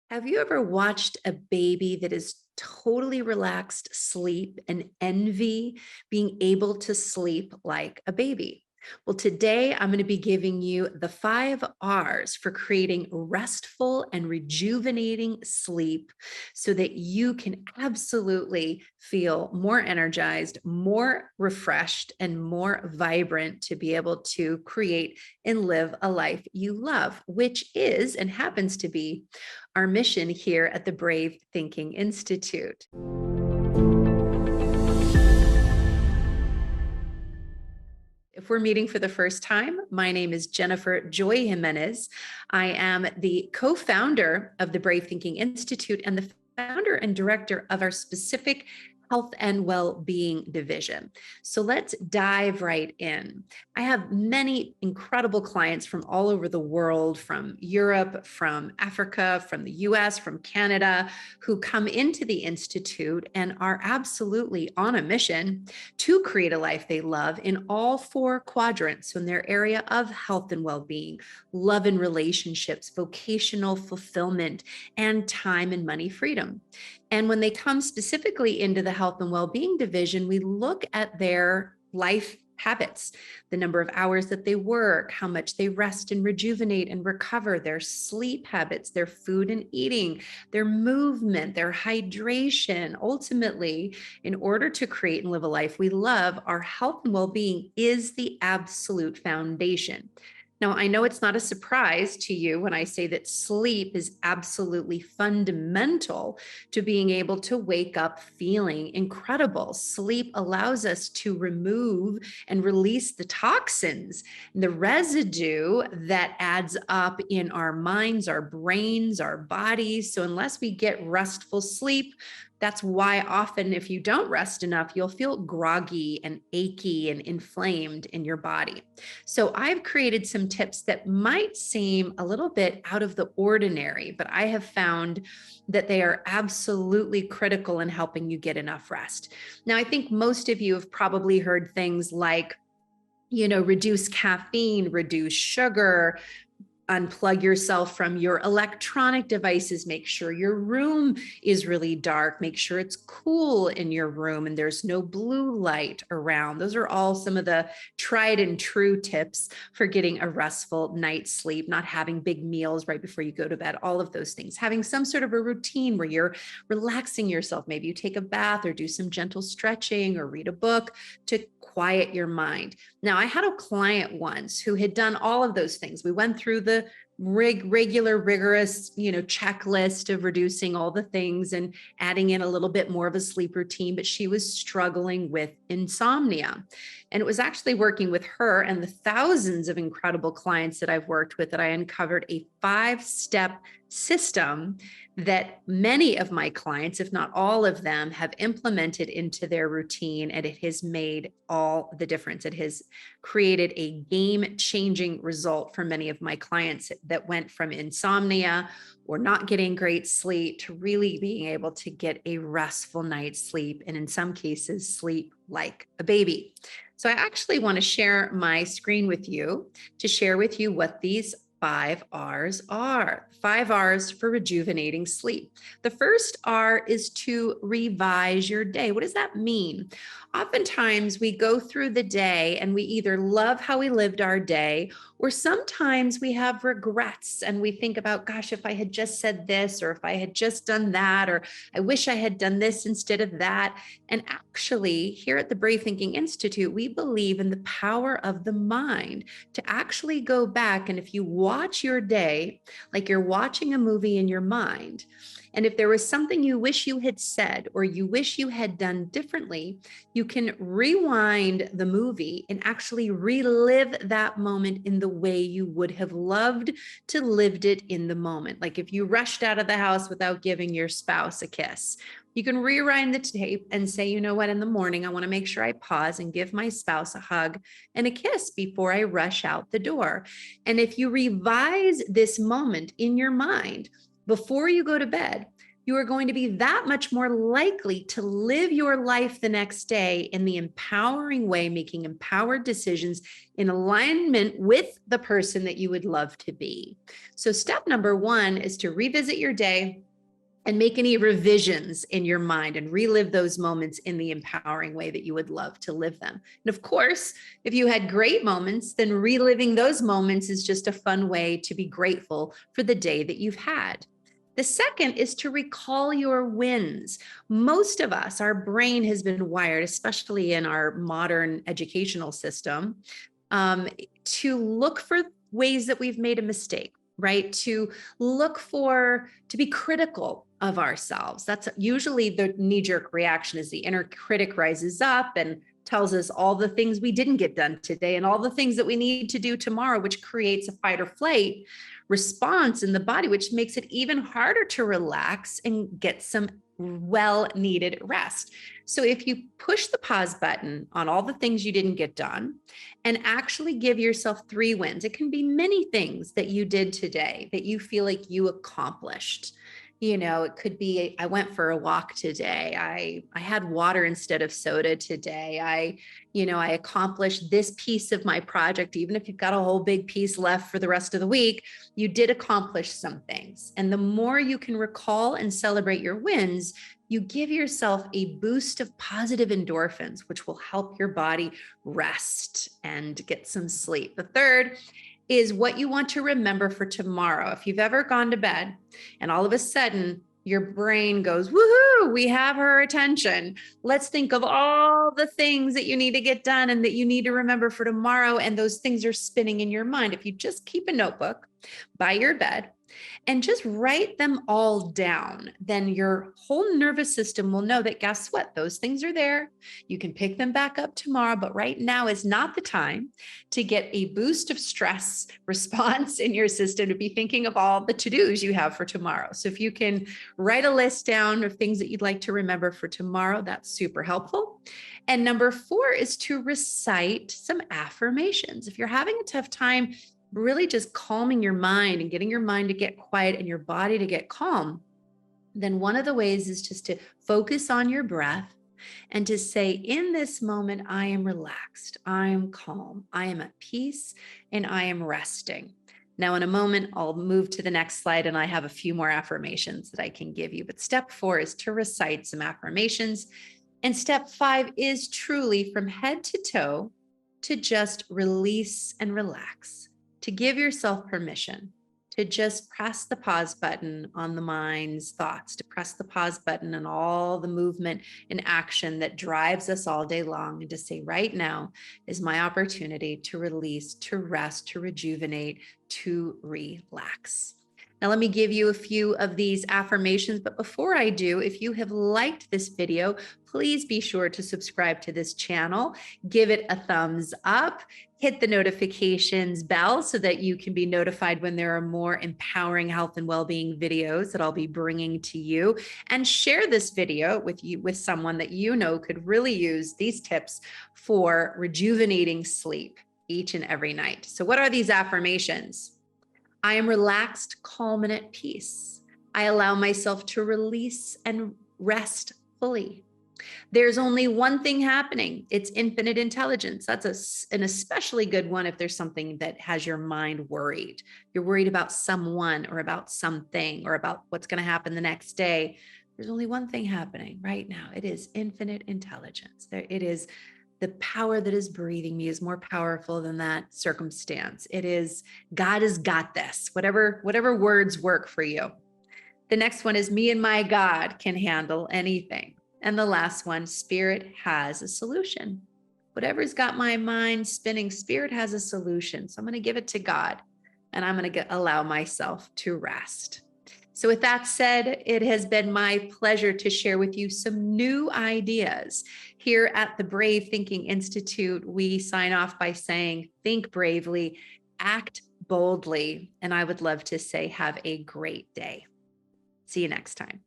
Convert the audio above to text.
Have you ever watched a baby that is totally relaxed sleep and envy being able to sleep like a baby? Well, today I'm going to be giving you the 5 R's for creating restful and rejuvenating sleep so that you can absolutely feel more energized, more refreshed, and more vibrant to be able to create and live a life you love, which is and happens to be our mission here at the Brave Thinking Institute. If we're meeting for the first time, my name is Jennifer Joy Jimenez. I am the co-founder of the Brave Thinking Institute and the founder and director of our specific health and well-being division. So let's dive right in. I have many incredible clients from all over the world, from Europe, from Africa, from the US, from Canada, who come into the Institute and are absolutely on a mission to create a life they love in all 4 quadrants. So in their area of health and well-being, love and relationships, vocational fulfillment, and time and money freedom. And when they come specifically into the health and well-being division, we look at their life habits, the number of hours that they work, how much they rest and rejuvenate and recover, their sleep habits, their food and eating, their movement, their hydration. Ultimately, in order to create and live a life we love, our health and well-being is the absolute foundation. Now, I know it's not a surprise to you when I say that sleep is absolutely fundamental to being able to wake up feeling incredible. Sleep allows us to remove and release the toxins, the residue that adds up in our minds, our brains, our bodies. So unless we get restful sleep, that's why often if you don't rest enough, you'll feel groggy and achy and inflamed in your body. So I've created some tips that might seem a little bit out of the ordinary, but I have found that they are absolutely critical in helping you get enough rest. Now, I think most of you have probably heard things like, reduce caffeine, reduce sugar, unplug yourself from your electronic devices, make sure your room is really dark, make sure it's cool in your room and there's no blue light around. Those are all some of the tried and true tips for getting a restful night's sleep, not having big meals right before you go to bed, all of those things, having some sort of a routine where you're relaxing yourself. Maybe you take a bath or do some gentle stretching or read a book to quiet your mind. Now, I had a client once who had done all of those things. We went through the regular, rigorous, checklist of reducing all the things and adding in a little bit more of a sleep routine, but she was struggling with insomnia. And it was actually working with her and the thousands of incredible clients that I've worked with that I uncovered a 5-step system that many of my clients, if not all of them, have implemented into their routine, and it has made all the difference. It has created a game-changing result for many of my clients that went from insomnia or not getting great sleep to really being able to get a restful night's sleep, and in some cases, sleep like a baby. So I actually want to share my screen with you to share with you what these 5 R's are. 5 R's for rejuvenating sleep. The first R is to revise your day. What does that mean? Oftentimes we go through the day and we either love how we lived our day, or sometimes we have regrets and we think about, gosh, if I had just said this, or if I had just done that, or I wish I had done this instead of that. And actually, here at the Brave Thinking Institute, we believe in the power of the mind to actually go back. And if you watch your day like you're watching a movie in your mind, and if there was something you wish you had said or you wish you had done differently, you can rewind the movie and actually relive that moment in the way you would have loved to lived it in the moment. Like if you rushed out of the house without giving your spouse a kiss, you can rewind the tape and say, you know what, in the morning, I want to make sure I pause and give my spouse a hug and a kiss before I rush out the door. And if you revise this moment in your mind before you go to bed, you are going to be that much more likely to live your life the next day in the empowering way, making empowered decisions in alignment with the person that you would love to be. So step number one is to revisit your day and make any revisions in your mind and relive those moments in the empowering way that you would love to live them. And of course, if you had great moments, then reliving those moments is just a fun way to be grateful for the day that you've had. The second is to recall your wins. Most of us, our brain has been wired, especially in our modern educational system, to look for ways that we've made a mistake, right? To be critical of ourselves. That's usually the knee-jerk reaction, is the inner critic rises up and tells us all the things we didn't get done today and all the things that we need to do tomorrow, which creates a fight or flight response in the body, which makes it even harder to relax and get some well-needed rest. So if you push the pause button on all the things you didn't get done and actually give yourself 3 wins, it can be many things that you did today that you feel like you accomplished. It could be, I went for a walk today. I had water instead of soda today. I accomplished this piece of my project. Even if you've got a whole big piece left for the rest of the week, you did accomplish some things. And the more you can recall and celebrate your wins, you give yourself a boost of positive endorphins, which will help your body rest and get some sleep. The third is what you want to remember for tomorrow. If you've ever gone to bed and all of a sudden your brain goes, woohoo, we have her attention. Let's think of all the things that you need to get done and that you need to remember for tomorrow. And those things are spinning in your mind. If you just keep a notebook by your bed and just write them all down, then your whole nervous system will know that, guess what? Those things are there. You can pick them back up tomorrow, but right now is not the time to get a boost of stress response in your system to be thinking of all the to-dos you have for tomorrow. So if you can write a list down of things that you'd like to remember for tomorrow, that's super helpful. And number 4 is to recite some affirmations. If you're having a tough time really just calming your mind and getting your mind to get quiet and your body to get calm, then one of the ways is just to focus on your breath and to say, in this moment, I am relaxed, I am calm, I am at peace, and I am resting. Now, in a moment, I'll move to the next slide and I have a few more affirmations that I can give you. But step 4 is to recite some affirmations. And step 5 is truly from head to toe to just release and relax, to give yourself permission to just press the pause button on the mind's thoughts, to press the pause button on all the movement and action that drives us all day long, and to say, right now is my opportunity to release, to rest, to rejuvenate, to relax. Now, let me give you a few of these affirmations, but before I do, if you have liked this video, please be sure to subscribe to this channel, give it a thumbs up, hit the notifications bell so that you can be notified when there are more empowering health and well-being videos that I'll be bringing to you, and share this video with someone that you know could really use these tips for rejuvenating sleep each and every night. So what are these affirmations? I am relaxed, calm, and at peace. I allow myself to release and rest fully. There's only one thing happening. It's infinite intelligence. That's an especially good one if there's something that has your mind worried. You're worried about someone or about something or about what's going to happen the next day. There's only one thing happening right now. It is infinite intelligence. It is the power that is breathing me is more powerful than that circumstance. It is God has got this, whatever words work for you. The next one is me and my God can handle anything. And the last one, Spirit has a solution. Whatever's got my mind spinning, Spirit has a solution. So I'm going to give it to God and I'm going to allow myself to rest. So with that said, it has been my pleasure to share with you some new ideas. Here at the Brave Thinking Institute, we sign off by saying, think bravely, act boldly, and I would love to say, have a great day. See you next time.